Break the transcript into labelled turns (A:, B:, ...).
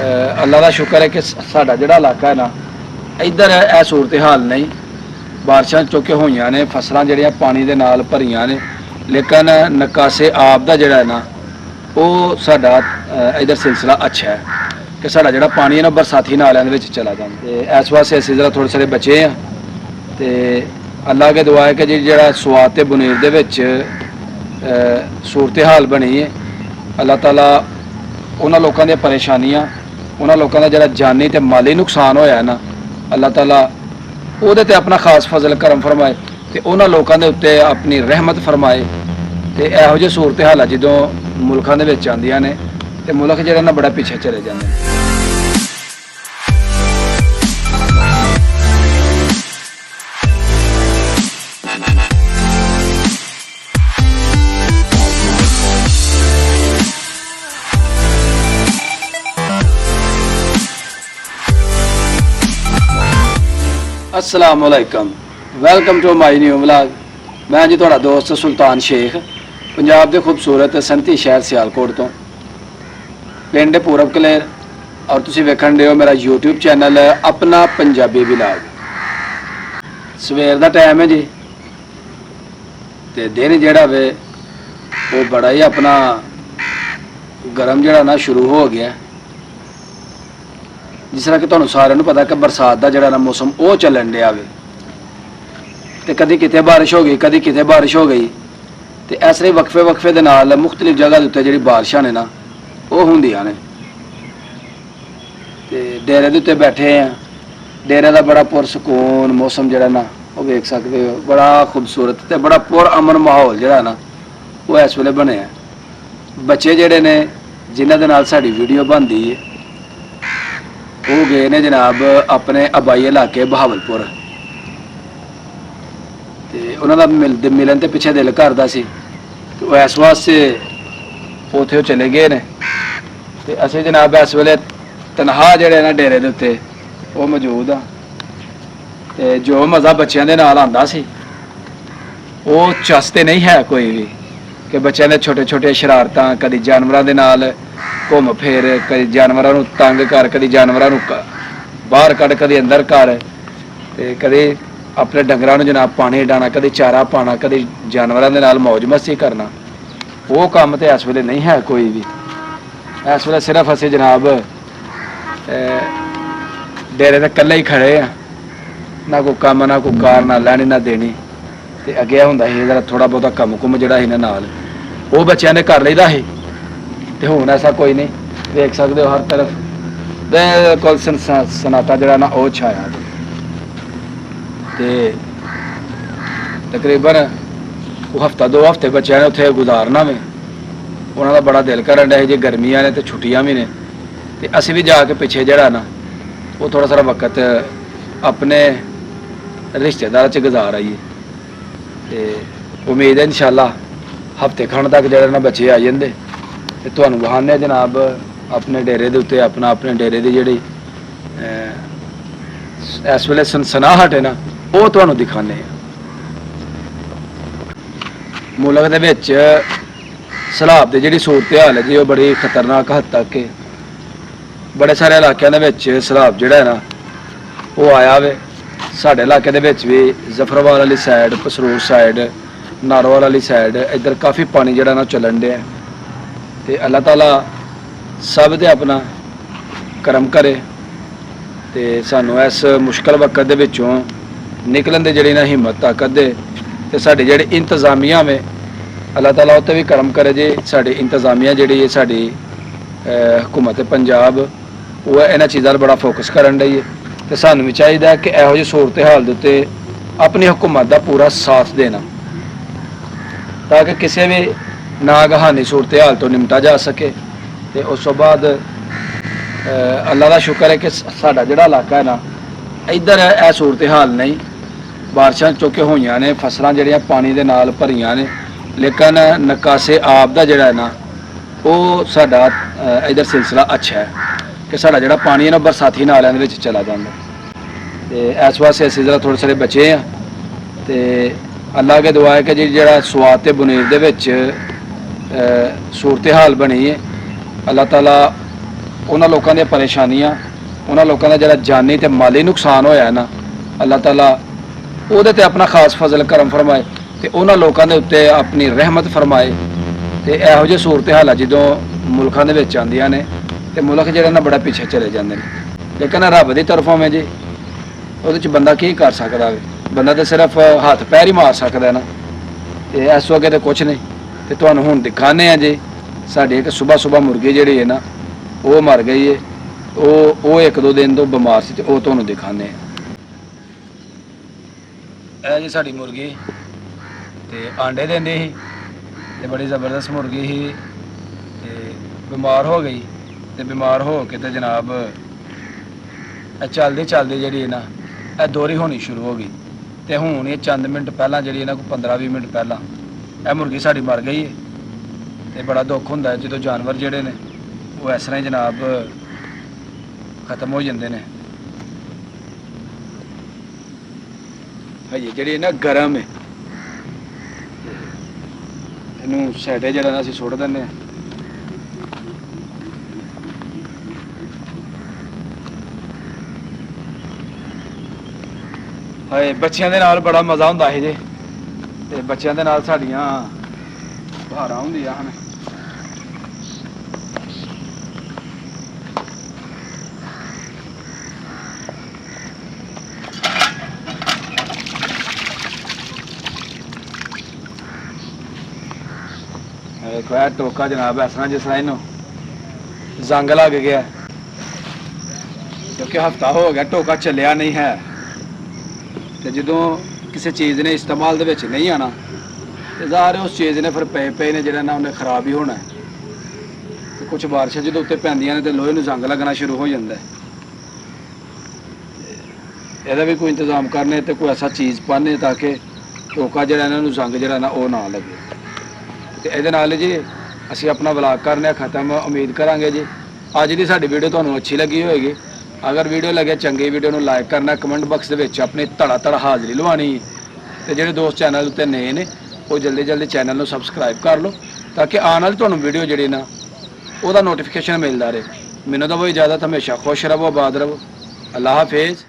A: अल्लाह का शुक्र है कि साडा जिहड़ा इलाका है ना इधर यह सूरत हाल नहीं। बारिशां चौके हुई ने, फसलां जिहड़ियां पानी दे नाल भरियां ने, लेकिन निकासे आब दा जिहड़ा है ना वो साडा इधर सिलसिला अच्छा है कि साडा जिहड़ा पानी है ना बरसाती नालियां दे विच चला जांदा। ते इस वास्ते असीं जरा थोड़े सारे बचे हैं ते अल्लाह के दुआ है कि जिहड़ा स्वाद ते बुनीर दे विच सूरत हाल बनी है, अल्लाह ताला उन्हां लोकां दी परेशानियां, उन्हां लोकां दा जिहड़ा जानी ते माली नुकसान होया है ना, अल्लाह ताला ਉਹਦੇ ਤੇ अपना खास फजल करम फरमाए ਤੇ ਉਹਨਾਂ ਲੋਕਾਂ ਦੇ ਉੱਤੇ ਆਪਣੀ ਰਹਿਮਤ फरमाए। ਤੇ ਇਹੋ ਜਿਹੇ ਸੂਰਤ ਹਾਲਾਤ ਜਦੋਂ ਮੁਲਕਾਂ ਦੇ ਵਿੱਚ ਆਉਂਦੀਆਂ ਨੇ ਤੇ ਮੁਲਕ ਜਿਹੜਾ ਨਾ ਬੜਾ ਪਿੱਛੇ ਚਲੇ ਜਾਂਦੇ ਨੇ। अस्सलामुअलैकुम, welcome to my new vlog. मैं जी थोड़ा दोस्त सुल्तान शेख, पंजाब के खूबसूरत सनती शहर सियालकोट तो पिंड पूरब कलेर, और तुसीं वेखण दे हो मेरा यूट्यूब चैनल अपना पंजाबी व्लॉग। सवेर का टाइम है जी ते दिन जिहड़ा वे वो बड़ा ही अपना गर्म जिहड़ा ना शुरू हो गया। जिस तरह कि तुहानूं सारिਆਂ ਨੂੰ पता कि बरसात का जिहड़ा ना मौसम वो चलन दिया वे ते कदी किते बारिश हो गई, कदी किते बारिश हो गई। तो इस तरह वक्फे वक्फे दे नाल मुख्तलिफ जगह के उत्ते जिहड़ी बारिशां ने ना वो हुंदियां ने। ते डेरे दे उत्ते बैठे हैं, डेरे का बड़ा पुरसकून मौसम जिहड़ा ना वो वेख सकते हो, बड़ा खूबसूरत ते बड़ा पुरअमन माहौल जिहड़ा ना वो इस वेले बने। बच्चे जिहड़े ने जिन्हां दे नाल साडी वीडियो बनदी है वो गए ने जनाब अपने आबाई इलाके बहावलपुर। तो उन्होंने मिलन तो पिछे दिल करता सी, तो इस वास्ते उत्थे चले गए ने। तो असीं जनाब इस वेले तनहा जिहड़े ना डेरे दे उत्ते वो मौजूद आ। ते जो मज़ा बच्चों के नाल आंदा सी वो चस ते नहीं है कोई भी, कि बच्चों ने छोटे छोटे शरारतां, कदी जानवरों के नाल घूम फिर, कभी जानवरों को तंग कर, कभी जानवरों को बाहर कढ़, कभी अंदर कर, कभी अपने डंगरां नूं जनाब पानी डाना, कभी चारा पाना, कभी जानवरों के नाल मौज मस्ती करना। वो काम तो इस वेले नहीं है कोई भी। इस वेले सिर्फ असीं जनाब डेरे ते कल्ले ही खड़े हैं, ना कोई काम, ना कोई कार, ना लैनी ना देनी। तो अगे हुंदा ही जरा थोड़ा बहुता कम कुम जिहड़ा ही नाल वो बच्चों ने कर लईदा ही। तो हुण ऐसा कोई नहीं, देख सकते हो हर तरफ बिल्कुल सन्नाटा जिहड़ा ना वो छाया। तो तकरीबन हफ्ता दो हफ्ते बच्चों ने उत्थे गुजारना में, उन्होंने बड़ा दिल करन डया जी गर्मियां ने तो छुट्टियां भी ने, तो असीं भी जाके पिछे जिहड़ा ना वो थोड़ा सारा वक्त अपने रिश्तेदार च गुजार आइए। तो उम्मीद है इंशाअल्लाह हफ्ते खंड तक जिहड़ा ना बच्चे आ जांदे ते तुहानूं वहाने जनाब अपने डेरे दे उत्ते अपने डेरे दी जिहड़ी इस वेले सनसनाहट है ना वो तुहानूं दिखाने। मुल्क दे विच सैलाब दी जिहड़ी सूरत हाल है जी वो बड़ी खतरनाक हद तक है। बड़े सारे इलाकों दे विच सैलाब जिहड़ा है ना वो आया वे। साडे इलाके दे विच भी जफरवाल वाली साइड, पसरूर साइड, नारोवाल वाली साइड इधर काफ़ी पानी जिहड़ा ना चलन दिया। तो अल्लाह ताला सब ते अपना करम करे तो सानू इस मुश्किल वक्त दे विचों निकलन दे जिहड़ी ना हिम्मत ताकत दे। तो साडी जिहड़ी इंतजामिया में अल्लाह ताला उत्ते भी करम करे जी। साडी इंतजामिया जिहड़ी है साडी हुकूमत पंजाब वो इन्हां चीज़ां बड़ा फोकस करन डई है। तो सानू भी चाहिए कि इहो जी सूरत हाल दे उत्ते अपनी हुकूमत का पूरा साथ देना ताकि किसी भी नागहानी सूरत हाल तो निपटा जा सके। तो उस तो बाद अल्लाह का शुक्र है कि साडा जिहड़ा इलाका है ना इधर यह सूरत हाल नहीं। बारिशां चौके हुई ने, फसलां जिहड़ियां पानी दे नाल भरियां ने, लेकिन निकासे आब दा जिहड़ा है ना वो साडा इधर सिलसिला अच्छा है कि साडा जिहड़ा पानी है ना बरसाती नालियां दे विच चला जांदा। ते इस वास्ते असीं जरा थोड़े सारे बचे हैं। तो अल्लाह के दुआ है कि जिहड़ा स्वाद ते बुनीर दे विच सूरत हाल बनी है, अल्लाह ताला ਉਹਨਾਂ ਲੋਕਾਂ ਦੀਆਂ ਪਰੇਸ਼ਾਨੀਆਂ, ਉਹਨਾਂ ਲੋਕਾਂ ਦਾ ਜਿਹੜਾ ਜਾਨੀ ਤੇ ਮਾਲੀ ਨੁਕਸਾਨ ਹੋਇਆ ਨਾ, ਅੱਲਾਹ ਤਾਲਾ ਉਹਦੇ ਤੇ ਆਪਣਾ ਖਾਸ ਫਜ਼ਲ ਕਰਮ ਫਰਮਾਏ ਤੇ ਉਹਨਾਂ ਲੋਕਾਂ ਦੇ ਉੱਤੇ ਆਪਣੀ ਰਹਿਮਤ ਫਰਮਾਏ। ਤੇ ਇਹੋ ਜਿਹੇ ਸੂਰਤ ਹਾਲਾਤ ਜਦੋਂ ਮੁਲਕਾਂ ਦੇ ਵਿੱਚ ਆਉਂਦੀਆਂ ਨੇ ਤੇ ਮੁਲਕ ਜਿਹੜੇ ਨਾ ਬੜਾ ਪਿੱਛੇ ਚਲੇ ਜਾਂਦੇ ਨੇ। ਲੇਕਿਨ ਰੱਬ ਦੀ ਤਰਫੋਂ ਮੈਂ ਜੀ ਉਹਦੇ 'ਚ ਬੰਦਾ ਕੀ ਕਰ ਸਕਦਾ ਵੇ? ਬੰਦਾ ਤਾਂ ਸਿਰਫ ਹੱਥ ਪੈਰ ਹੀ ਮਾਰ ਸਕਦਾ ਨਾ। ਤੇ ਇਸ ਵਗੇ ਤੇ ਕੁਛ ਨਹੀਂ। ਤੇ ਤੁਹਾਨੂੰ ਹੁਣ ਦਿਖਾਉਂਦੇ ਆ ਜੀ, ਸਾਡੀ ਇੱਕ ਸੁਬਾ ਮੁਰਗੀ ਜਿਹੜੀ ਹੈ ਨਾ ਉਹ ਮਰ ਗਈ ਹੈ। ਉਹ 1-2 ਦਿਨ ਤੋਂ ਬਿਮਾਰ ਸੀ ਤੇ ਉਹ ਤੁਹਾਨੂੰ ਦਿਖਾਉਂਦੇ ਆ। ਇਹ ਜੀ ਸਾਡੀ ਮੁਰਗੀ ਤੇ ਆਂਡੇ ਦਿੰਦੀ ਸੀ ਤੇ ਬੜੀ ਜ਼ਬਰਦਸਤ ਮੁਰਗੀ ਸੀ ਤੇ ਬਿਮਾਰ ਹੋ ਗਈ। ਤੇ ਬਿਮਾਰ ਹੋ ਕੇ ਤੇ ਜਨਾਬ ਇਹ ਚੱਲਦੀ ਜਿਹੜੀ ਹੈ ਨਾ ਇਹ ਦੋਹਰੀ ਹੋਣੀ ਸ਼ੁਰੂ ਹੋ ਗਈ। ਤੇ ਹੁਣ ਇਹ ਚੰਦ ਮਿੰਟ ਪਹਿਲਾਂ ਜਿਹੜੀ ਇਹਨਾਂ ਕੋਈ 15-20 ਮਿੰਟ ਪਹਿਲਾਂ ਇਹ ਮੁਰਗੀ ਸਾਡੀ ਮਰ ਗਈ ਹੈ। ਤੇ ਬੜਾ ਦੁੱਖ ਹੁੰਦਾ ਜਦੋਂ ਜਾਨਵਰ ਜਿਹੜੇ ਨੇ ਉਹ ਇਸ ਤਰ੍ਹਾਂ ਹੀ ਜਨਾਬ ਖਤਮ ਹੋ ਜਾਂਦੇ ਨੇ। ਹਜੇ ਜਿਹੜੀ ਨਾ ਗਰਮ ਹੈ, ਇਹਨੂੰ ਸਾਈਡੇ ਜਿਹੜਾ ਨਾ ਅਸੀਂ ਸੁੱਟ ਦਿੰਦੇ ਹਾਂ। ਹਾਏ ਬੱਚਿਆਂ ਦੇ ਨਾਲ ਬੜਾ ਮਜ਼ਾ ਹੁੰਦਾ ਹੈ ਜੀ। ਤੇ ਬੱਚਿਆਂ ਦੇ ਨਾਲ ਸਾਡੀਆਂ ਬਹਾਰਾਂ ਹੁੰਦੀਆਂ ਹਨ। ਦੇਖੋ ਇਹ ਟੋਕਾ ਜਨਾਬ ਇਸ ਤਰ੍ਹਾਂ ਜਿਸ ਤਰ੍ਹਾਂ ਇਹਨੂੰ ਜ਼ੰਗ ਲੱਗ ਗਿਆ, ਕਿਉਂਕਿ ਹਫਤਾ ਹੋ ਗਿਆ ਟੋਕਾ ਚੱਲਿਆ ਨਹੀਂ ਹੈ। ਤੇ ਜਦੋਂ ਕਿਸੇ ਚੀਜ਼ ਨੇ ਇਸਤੇਮਾਲ ਦੇ ਵਿੱਚ ਨਹੀਂ ਆਣਾ ਤੇ ਜ਼ਾਹਰ ਉਸ ਚੀਜ਼ ਨੇ ਫਿਰ ਪਏ ਨੇ ਜਿਹੜਾ ਨਾ ਉਹਨੇ ਖਰਾਬ ਹੀ ਹੋਣਾ। ਤੇ ਕੁਝ ਬਾਰਿਸ਼ਾਂ ਜਦੋਂ ਉੱਤੇ ਪੈਂਦੀਆਂ ਨੇ ਤੇ ਲੋਹੇ ਨੂੰ ਜ਼ੰਗ ਲੱਗਣਾ ਸ਼ੁਰੂ ਹੋ ਜਾਂਦਾ। ਇਹਦਾ ਵੀ ਕੋਈ ਇੰਤਜ਼ਾਮ ਕਰਨੇ ਤੇ ਕੋਈ ਐਸਾ ਚੀਜ਼ ਪਾਣੇ ਤਾਂ ਕਿ ਟੋਕਾ ਜਿਹੜਾ ਇਹਨਾਂ ਨੂੰ ਜ਼ੰਗ ਜਿਹੜਾ ਨਾ ਉਹ ਨਾ ਲੱਗੇ। ਤੇ ਇਹਦੇ ਨਾਲ ਜੀ ਅਸੀਂ ਆਪਣਾ ਵਲੌਗ ਕਰਨੇ ਖਤਮ। ਉਮੀਦ ਕਰਾਂਗੇ ਜੀ ਅੱਜ ਦੀ ਸਾਡੀ ਵੀਡੀਓ ਤੁਹਾਨੂੰ ਅੱਛੀ ਲੱਗੀ ਹੋਏਗੀ। ਅਗਰ ਵੀਡੀਓ ਲੱਗੇ ਚੰਗੀ, ਵੀਡੀਓ ਨੂੰ ਲਾਈਕ ਕਰਨਾ, ਕਮੈਂਟ ਬਾਕਸ ਦੇ ਵਿੱਚ ਆਪਣੀ ਧੜਾ ਹਾਜ਼ਰੀ ਲਵਾਉਣੀ। ਤੇ ਜਿਹੜੇ ਦੋਸਤ ਚੈਨਲ ਉੱਤੇ ਨਏ ਨੇ ਉਹ ਜਲਦੀ ਚੈਨਲ ਨੂੰ ਸਬਸਕ੍ਰਾਈਬ ਕਰ ਲਓ ਤਾਂ ਕਿ ਆਉਣ ਵਾਲੀ ਤੁਹਾਨੂੰ ਵੀਡੀਓ ਜਿਹੜੀ ਨਾ ਉਹਦਾ ਨੋਟੀਫਿਕੇਸ਼ਨ ਮਿਲਦਾ ਰਹੇ। ਮੈਨੂੰ ਤਾਂ ਉਹ ਇਜਾਜ਼ਤ, ਹਮੇਸ਼ਾ ਖੁਸ਼ ਰਹੋ, ਆਬਾਦ ਰਹੋ। ਅੱਲਾਹ ਹਾਫਿਜ਼।